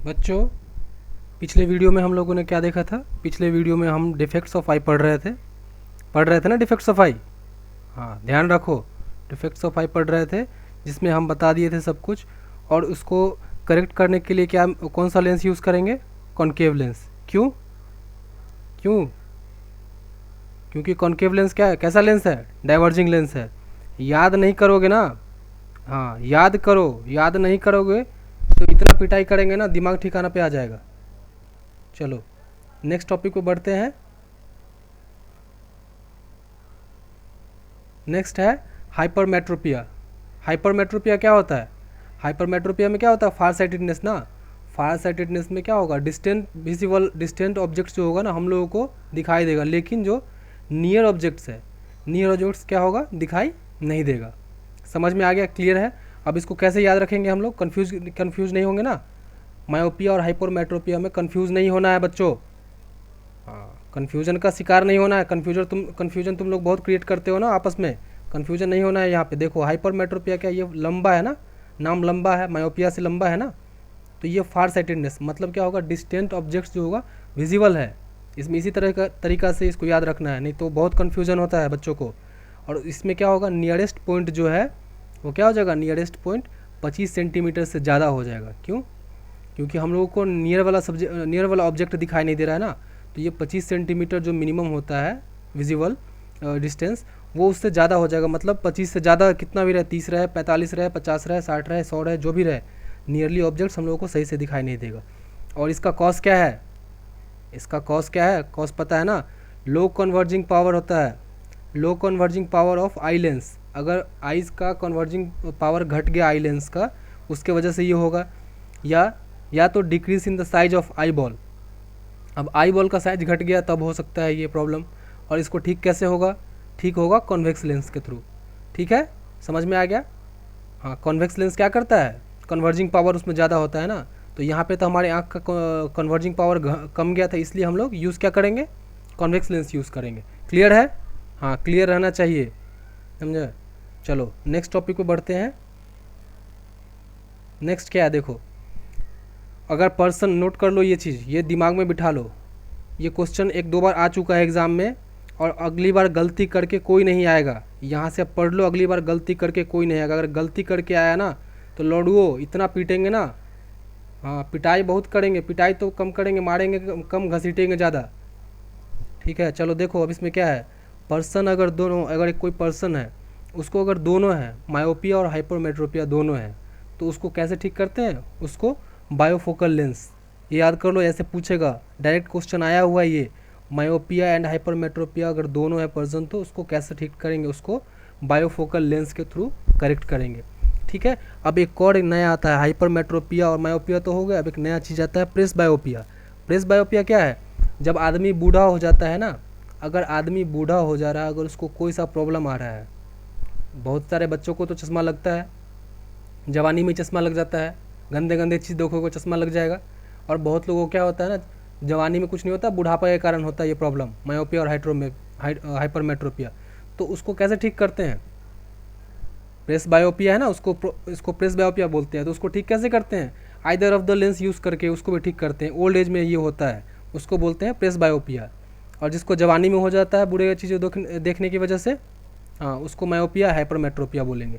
बच्चों, पिछले वीडियो में हम लोगों ने क्या देखा था? पिछले वीडियो में हम डिफेक्ट्स ऑफ आई पढ़ रहे थे ना, डिफेक्ट्स ऑफ आई। हाँ, ध्यान रखो, डिफेक्ट्स ऑफ आई पढ़ रहे थे, जिसमें हम बता दिए थे सब कुछ। और उसको करेक्ट करने के लिए क्या, कौन सा लेंस यूज़ करेंगे? Concave lens. क्यों? क्यों? क्योंकि कॉनकेव लेंस क्या है? कैसा लेंस है? डाइवर्जिंग लेंस है। याद नहीं करोगे ना? हाँ, याद करो। याद नहीं करोगे तो इतना पिटाई करेंगे ना, दिमाग ठिकाना पे आ जाएगा। चलो नेक्स्ट टॉपिक पे बढ़ते हैं। नेक्स्ट है हाइपरमेट्रोपिया। हाइपरमेट्रोपिया क्या होता है? हाइपरमेट्रोपिया में क्या होता है? फार साइटेडनेस ना। फार साइटेडनेस में क्या होगा? डिस्टेंट ऑब्जेक्ट्स जो होगा ना, हम लोगों को दिखाई देगा, लेकिन जो नियर ऑब्जेक्ट्स है, नियर ऑब्जेक्ट्स क्या होगा? दिखाई नहीं देगा। समझ में आ गया? क्लियर है? अब इसको कैसे याद रखेंगे हम लोग? कंफ्यूज नहीं होंगे ना? मायोपिया और हाइपरमेट्रोपिया में कंफ्यूज नहीं होना है बच्चों। हाँ, कन्फ्यूजन का शिकार नहीं होना है। कन्फ्यूजन तुम लोग बहुत क्रिएट करते हो ना आपस में। कन्फ्यूजन नहीं होना है यहाँ पे। देखो, हाइपरमेट्रोपिया क्या, ये लंबा है ना, नाम लंबा है, मायोपिया से लंबा है ना। तो ये फार साइटेडनेस मतलब क्या होगा? डिस्टेंट ऑब्जेक्ट्स जो होगा विजिबल है। इसमें इसी तरह का तरीका से इसको याद रखना है, नहीं तो बहुत कन्फ्यूजन होता है बच्चों को। और इसमें क्या होगा? नियरेस्ट पॉइंट जो है वो क्या हो जाएगा? नियरेस्ट पॉइंट 25 सेंटीमीटर से ज़्यादा हो जाएगा। क्यों? क्योंकि हम लोगों को नियर वाला ऑब्जेक्ट दिखाई नहीं दे रहा है ना। तो ये 25 सेंटीमीटर जो मिनिमम होता है विजिबल डिस्टेंस, वो उससे ज़्यादा हो जाएगा। मतलब 25 से ज़्यादा कितना भी रहे, 30 रहे, 45 रहे, 50 रहे, 60 रहे, 100 रहे, जो भी रहे, नियरली ऑब्जेक्ट्स हम लोगों को सही से दिखाई नहीं देगा। और इसका कॉज क्या है? इसका कॉज क्या है? कॉज पता है ना? लो कन्वर्जिंग पावर होता है। लो converging power of eye lens. अगर आइज़ का कन्वर्जिंग पावर घट गया आई लेंस का, उसके वजह से ये होगा। या तो decrease in the size of eye ball. अब आई बॉल का साइज घट गया तब हो सकता है ये प्रॉब्लम। और इसको ठीक कैसे होगा? ठीक होगा कॉन्वेक्स लेंस के थ्रू। ठीक है, समझ में आ गया? हाँ, कॉन्वेक्स लेंस क्या करता है? कन्वर्जिंग पावर उसमें ज़्यादा होता है ना। तो यहाँ पे तो हमारे आँख का कन्वर्जिंग पावर कम गया था, इसलिए हम लोग यूज़ क्या करेंगे? कॉन्वेक्स लेंस यूज़ करेंगे। क्लियर है? हाँ, क्लियर रहना चाहिए, समझे? चलो नेक्स्ट टॉपिक पे बढ़ते हैं। नेक्स्ट क्या है? देखो, अगर पर्सन, नोट कर लो ये चीज़, ये दिमाग में बिठा लो। ये क्वेश्चन एक दो बार आ चुका है एग्ज़ाम में, और अगली बार गलती करके कोई नहीं आएगा। यहाँ से अब पढ़ लो, अगली बार गलती करके कोई नहीं आएगा। अगर गलती करके आया ना तो लड़ुओ इतना पीटेंगे ना। हाँ, पिटाई बहुत करेंगे। पिटाई तो कम करेंगे, मारेंगे कम, घसीटेंगे ज़्यादा। ठीक है, चलो देखो अब इसमें क्या है। पर्सन अगर दोनों, अगर एक कोई पर्सन है, उसको अगर दोनों है, मायोपिया और हाइपरमेट्रोपिया दोनों है, तो उसको कैसे ठीक करते हैं? उसको बायोफोकल लेंस, ये याद कर लो, ऐसे पूछेगा, डायरेक्ट क्वेश्चन आया हुआ है ये। मायोपिया एंड हाइपरमेट्रोपिया अगर दोनों है पर्सन, तो उसको कैसे ठीक करेंगे? उसको बायोफोकल लेंस के थ्रू करेक्ट करेंगे। ठीक है, अब एक और नया आता है। हाइपरमेट्रोपिया और मायोपिया तो हो गया, अब एक नया चीज़ आता है, प्रेस बायोपिया। प्रेस बायोपिया क्या है? जब आदमी बूढ़ा हो जाता है ना, अगर आदमी बूढ़ा हो जा रहा है, अगर उसको कोई सा प्रॉब्लम आ रहा है, बहुत सारे बच्चों को तो चश्मा लगता है, जवानी में चश्मा लग जाता है, गंदे गंदे चीज़ देखोगे चश्मा लग जाएगा। और बहुत लोगों को क्या होता है ना, जवानी में कुछ नहीं होता, बुढ़ापा के कारण होता है ये प्रॉब्लम, मायोपिया और हाइपरमेट्रोपिया। तो उसको कैसे ठीक करते हैं? प्रेस बायोपिया है ना, इसको प्रेस बायोपिया बोलते हैं। तो उसको ठीक कैसे करते हैं? Either of the lens use करके उसको भी ठीक करते हैं। ओल्ड एज में ये होता है, उसको बोलते हैं प्रेस बायोपिया। और जिसको जवानी में हो जाता है बुरे चीज़ें देखने की वजह से, हाँ, उसको मायोपिया हाइपरमेट्रोपिया बोलेंगे।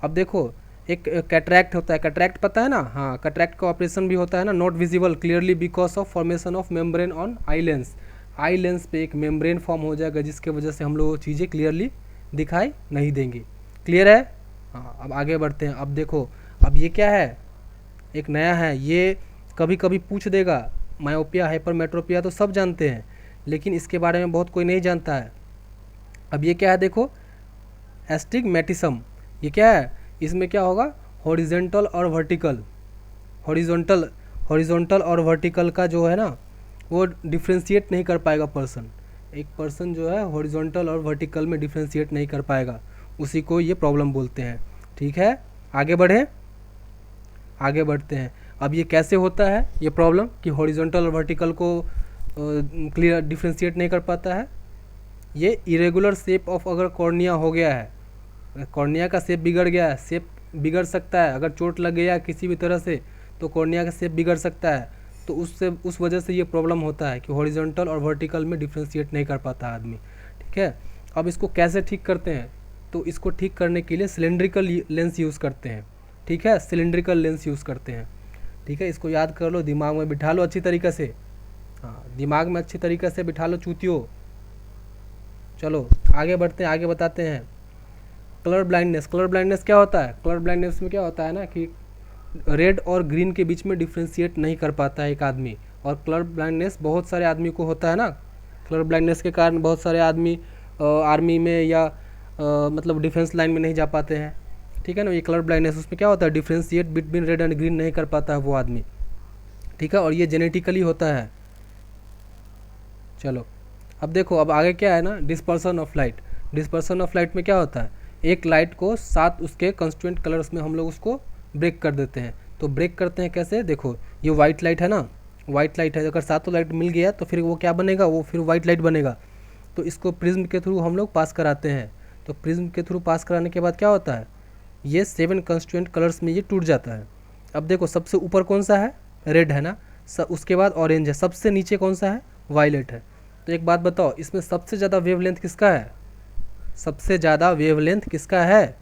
अब देखो, एक कैटरैक्ट होता है। कैटरैक्ट पता है ना? हाँ, कैटरैक्ट का ऑपरेशन भी होता है ना, not visible clearly because of formation of membrane on eye lens. Eye lens पे एक मेम्ब्रेन फॉर्म हो जाएगा, जिसके वजह से हम लोग चीज़ें क्लियरली दिखाई नहीं देंगी। क्लियर है? हाँ, अब आगे बढ़ते हैं। अब देखो, अब ये क्या है? एक नया है, ये कभी कभी पूछ देगा। मायोपिया हाइपरमेट्रोपिया तो सब जानते हैं, लेकिन इसके बारे में बहुत कोई नहीं जानता है। अब ये क्या है? देखो, एस्टिग्मेटिज्म। ये क्या है? इसमें क्या होगा? हॉरिजेंटल और वर्टिकल, हॉरिजॉन्टल हॉरिजॉन्टल और वर्टिकल का जो है ना, वो डिफ्रेंशिएट नहीं कर पाएगा पर्सन। एक पर्सन जो है हॉरिजॉन्टल और वर्टिकल में डिफ्रेंशिएट नहीं कर पाएगा, उसी को ये प्रॉब्लम बोलते हैं। ठीक है, आगे बढ़े, आगे बढ़ते हैं। अब ये कैसे होता है ये प्रॉब्लम कि हॉरिजॉन्टल और वर्टिकल को क्लियर डिफ्रेंशिएट नहीं कर पाता है? ये इरेगुलर शेप ऑफ अगर कॉर्निया हो गया है, कॉर्निया का शेप बिगड़ गया है, शेप बिगड़ सकता है, अगर चोट लग गया किसी भी तरह से, तो कॉर्निया का शेप बिगड़ सकता है। तो उस वजह से ये प्रॉब्लम होता है कि हॉरिजॉन्टल और वर्टिकल में डिफ्रेंशिएट नहीं कर पाता आदमी। ठीक है, अब इसको कैसे ठीक करते हैं? तो इसको ठीक करने के लिए सिलेंड्रिकल लेंस यूज़ करते हैं। ठीक है, सिलेंड्रिकल लेंस यूज़ करते हैं। ठीक है, इसको याद कर लो, दिमाग में बिठा लो अच्छी तरीके से। हाँ, दिमाग में अच्छी तरीके से बिठा लो चूतियो। चलो आगे बढ़ते हैं, आगे बताते हैं। Colour blindness. कलर ब्लाइंडनेस क्या होता है? कलर ब्लाइंडनेस में क्या होता है ना कि रेड और ग्रीन के बीच में डिफ्रेंशिएट नहीं कर पाता है एक आदमी। और कलर ब्लाइंडनेस बहुत सारे आदमी को होता है ना। कलर ब्लाइंडनेस के कारण बहुत सारे आदमी आर्मी में या मतलब डिफेंस लाइन में नहीं जा पाते हैं। ठीक है ना, ये कलर ब्लाइंडनेस, उसमें क्या होता है, differentiate between red and green नहीं कर पाता है वो आदमी। ठीक है, और ये जेनेटिकली होता है। चलो अब देखो, अब आगे क्या है ना, dispersion of light. Dispersion of light में क्या होता है, एक लाइट को 7 उसके कंस्टिट्यूएंट कलर्स में हम लोग उसको ब्रेक कर देते हैं। तो ब्रेक करते हैं कैसे? देखो, ये वाइट लाइट है ना, वाइट लाइट है, अगर 7 लाइट मिल गया तो फिर वो क्या बनेगा, वो फिर वाइट लाइट बनेगा। तो इसको प्रिज्म के थ्रू हम लोग पास कराते हैं। तो प्रिज्म के थ्रू पास कराने के बाद क्या होता है, ये 7 कंस्टिट्यूएंट कलर्स में ये टूट जाता है। अब देखो, सबसे ऊपर कौन सा है, रेड है ना, उसके बाद ऑरेंज है, सबसे नीचे कौन सा है, वायलेट है। तो एक बात बताओ, इसमें सबसे ज़्यादा वेवलेंथ किसका है? सबसे ज़्यादा वेवलेंथ किसका है?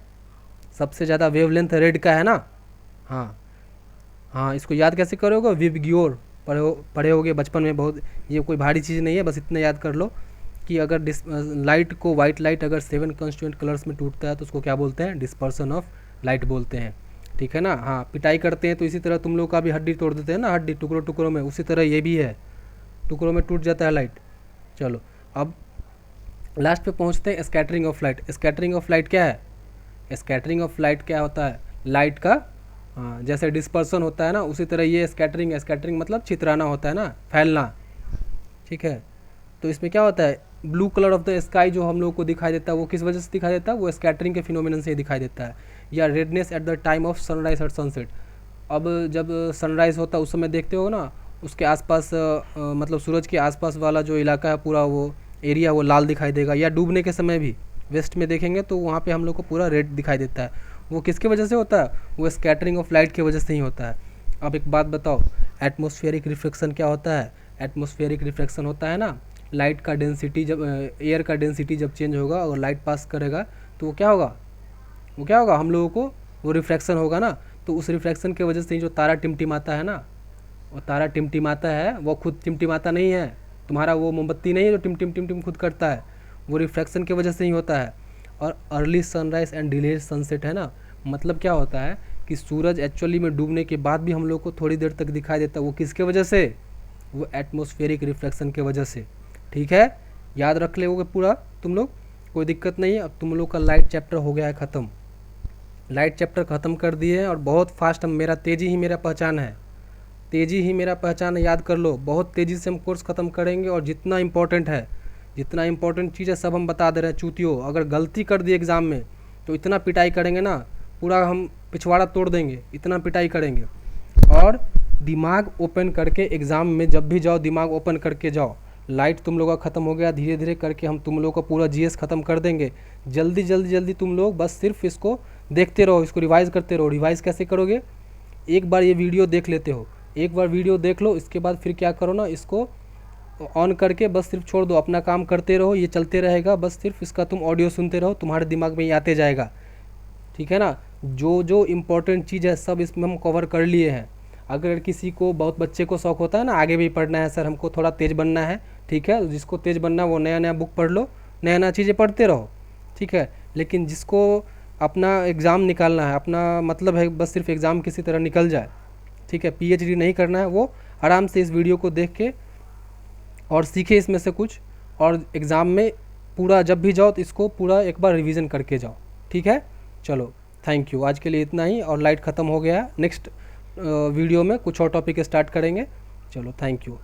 सबसे ज़्यादा वेवलेंथ रेड का है ना। हाँ हाँ, इसको याद कैसे करोगे, विबग्योर पढ़े होगे बचपन में बहुत, ये कोई भारी चीज़ नहीं है, बस इतना याद कर लो कि अगर लाइट को, वाइट लाइट अगर 7 कंस्टिट्यूएंट कलर्स में टूटता है तो उसको क्या बोलते हैं, डिस्पर्सन ऑफ लाइट बोलते हैं। ठीक है ना। हाँ, पिटाई करते हैं तो इसी तरह तुम लोग का भी हड्डी तोड़ देते हैं ना, हड्डी टुकड़ों टुकड़ों में, उसी तरह ये भी है, टुकड़ों में टूट जाता है लाइट। चलो अब लास्ट पे पहुंचते हैं, scattering of light. Scattering of light क्या है? स्कैटरिंग ऑफ लाइट क्या होता है, लाइट का, हाँ, जैसे डिस्पर्सन होता है ना, उसी तरह ये स्कैटरिंग है। स्कैटरिंग मतलब छितराना होता है ना, फैलना। ठीक है, तो इसमें क्या होता है, blue colour of the sky जो हम लोग को दिखाई देता है वो किस वजह से दिखाई देता है, वो स्कैटरिंग के फिनोमिनन से ही दिखाई देता है। या redness at the time of sunrise at sunset. अब जब सनराइज होता है उस समय देखते हो ना, उसके आसपास मतलब सूरज के आसपास वाला जो इलाका है पूरा वो एरिया वो लाल दिखाई देगा। या डूबने के समय भी वेस्ट में देखेंगे तो वहाँ पे हम लोग को पूरा रेड दिखाई देता है। वो किसके वजह से होता है, वो स्कैटरिंग ऑफ लाइट की वजह से ही होता है। अब एक बात बताओ, एटमॉस्फेरिक रिफ्लेक्शन क्या होता है? एटमॉस्फेरिक रिफ्लेक्शन होता है ना, लाइट का डेंसिटी जब एयर का डेंसिटी जब चेंज होगा और लाइट पास करेगा तो वो क्या होगा, वो क्या होगा, हम लोगों को वो रिफ्लेक्शन होगा ना। तो उस रिफ्लेक्शन की वजह से ही जो तारा टिमटिमाता है ना, वो तारा टिमटिमाता है, वो खुद टिमटिमाता नहीं है, तुम्हारा वो मोमबत्ती नहीं है जो टिम टिम टिम टिम खुद करता है, वो रिफ्लेक्शन की वजह से ही होता है। और early sunrise and delayed sunset है ना, मतलब क्या होता है कि सूरज एक्चुअली में डूबने के बाद भी हम लोग को थोड़ी देर तक दिखाई देता है, वो किसके वजह से, वो एटमॉस्फेरिक रिफ्लेक्शन के वजह से। ठीक है, याद रख लोगे पूरा तुम लोग, कोई दिक्कत नहीं है। अब तुम लोग का लाइट चैप्टर हो गया है ख़त्म, लाइट चैप्टर ख़त्म कर दिए हैं और बहुत फास्ट हम, मेरा तेज़ी ही मेरा पहचान है, तेज़ी ही मेरा पहचान है, याद कर लो। बहुत तेज़ी से हम कोर्स ख़त्म करेंगे और जितना इंपॉर्टेंट है, जितना इंपॉर्टेंट चीज़ है सब हम बता दे रहे हैं चूतियों। अगर गलती कर दी एग्ज़ाम में तो इतना पिटाई करेंगे ना, पूरा हम पिछवाड़ा तोड़ देंगे, इतना पिटाई करेंगे। और दिमाग ओपन करके एग्ज़ाम में जब भी जाओ दिमाग ओपन करके जाओ। लाइट तुम लोग का ख़त्म हो गया, धीरे धीरे करके हम तुम लोग का पूरा जीएस ख़त्म कर देंगे। जल्दी जल्दी जल्दी तुम लोग बस सिर्फ इसको देखते रहो, इसको रिवाइज़ करते रहो। रिवाइज़ कैसे करोगे, एक बार ये वीडियो देख लेते हो, एक बार वीडियो देख लो, इसके बाद फिर क्या करो ना, इसको ऑन करके बस सिर्फ छोड़ दो, अपना काम करते रहो, ये चलते रहेगा, बस सिर्फ इसका तुम ऑडियो सुनते रहो, तुम्हारे दिमाग में ये आते जाएगा। ठीक है ना, जो जो इम्पोर्टेंट चीज़ है सब इसमें हम कवर कर लिए हैं। अगर किसी को, बहुत बच्चे को शौक होता है ना आगे भी पढ़ना है, सर हमको थोड़ा तेज़ बनना है, ठीक है, जिसको तेज़ बनना है वो नया नया बुक पढ़ लो, नया नया चीज़ें पढ़ते रहो। ठीक है, लेकिन जिसको अपना एग्ज़ाम निकालना है, अपना मतलब है बस सिर्फ एग्ज़ाम किसी तरह निकल जाए, ठीक है, पीएचडी नहीं करना है, वो आराम से इस वीडियो को देख के और सीखे इसमें से कुछ, और एग्ज़ाम में पूरा जब भी जाओ तो इसको पूरा एक बार रिवीजन करके जाओ। ठीक है, चलो थैंक यू, आज के लिए इतना ही। और लाइट ख़त्म हो गया है, नेक्स्ट वीडियो में कुछ और टॉपिक स्टार्ट करेंगे। चलो थैंक यू।